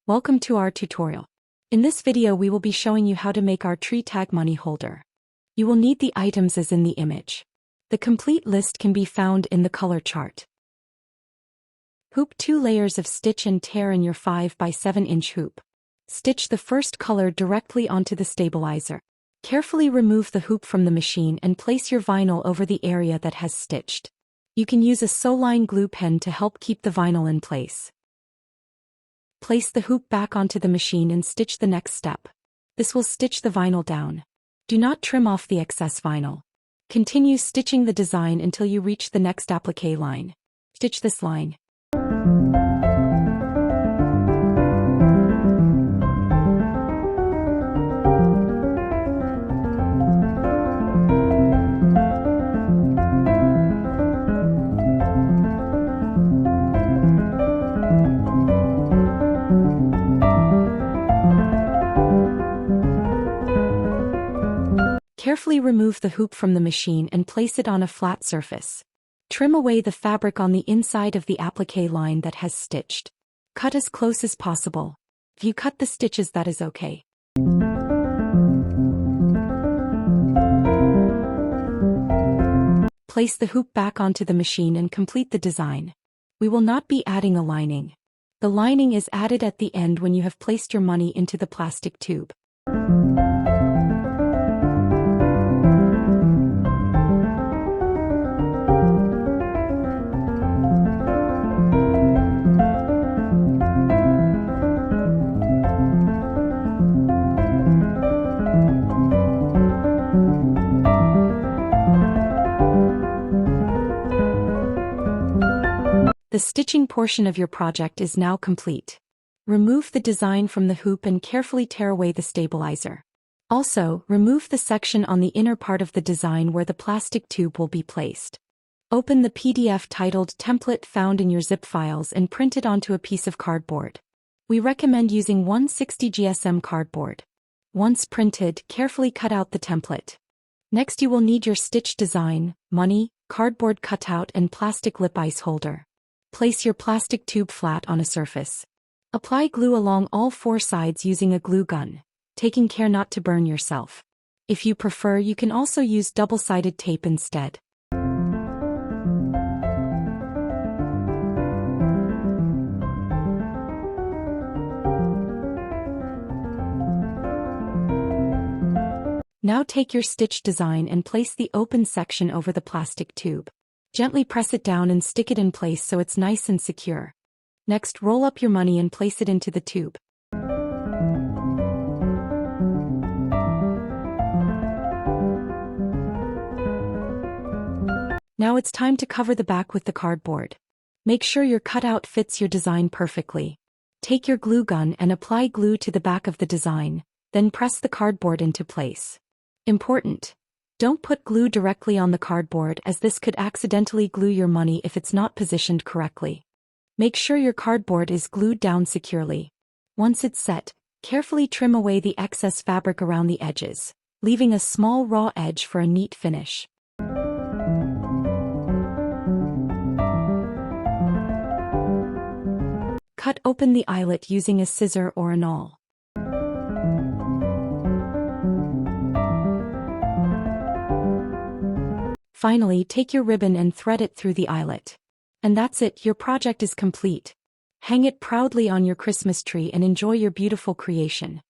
Welcome to our tutorial. In this video we will be showing you how to make our tree tag money holder. You will need the items as in the image. The complete list can be found in the color chart. Hoop 2 layers of stitch and tear in your 5 by 7 inch hoop. Stitch the first color directly onto the stabilizer. Carefully remove the hoop from the machine and place your vinyl over the area that has stitched. You can use a Soline glue pen to help keep the vinyl in place. Place the hoop back onto the machine and stitch the next step. This will stitch the vinyl down. Do not trim off the excess vinyl. Continue stitching the design until you reach the next applique line. Stitch this line. Carefully remove the hoop from the machine and place it on a flat surface. Trim away the fabric on the inside of the applique line that has stitched. Cut as close as possible. If you cut the stitches, that is okay. Place the hoop back onto the machine and complete the design. We will not be adding a lining. The lining is added at the end when you have placed your money into the plastic tube. The stitching portion of your project is now complete. Remove the design from the hoop and carefully tear away the stabilizer. Also, remove the section on the inner part of the design where the plastic tube will be placed. Open the PDF titled Template found in your zip files and print it onto a piece of cardboard. We recommend using 160 GSM cardboard. Once printed, carefully cut out the template. Next you will need your stitch design, money, cardboard cutout and plastic lip ice holder. Place your plastic tube flat on a surface. Apply glue along all 4 sides using a glue gun, taking care not to burn yourself. If you prefer, you can also use double-sided tape instead. Now take your stitch design and place the open section over the plastic tube. Gently press it down and stick it in place so it's nice and secure. Next, roll up your money and place it into the tube. Now it's time to cover the back with the cardboard. Make sure your cutout fits your design perfectly. Take your glue gun and apply glue to the back of the design, then press the cardboard into place. Important: don't put glue directly on the cardboard as this could accidentally glue your money if it's not positioned correctly. Make sure your cardboard is glued down securely. Once it's set, carefully trim away the excess fabric around the edges, leaving a small raw edge for a neat finish. Cut open the eyelet using a scissor or an awl. Finally, take your ribbon and thread it through the eyelet. And that's it, your project is complete. Hang it proudly on your Christmas tree and enjoy your beautiful creation.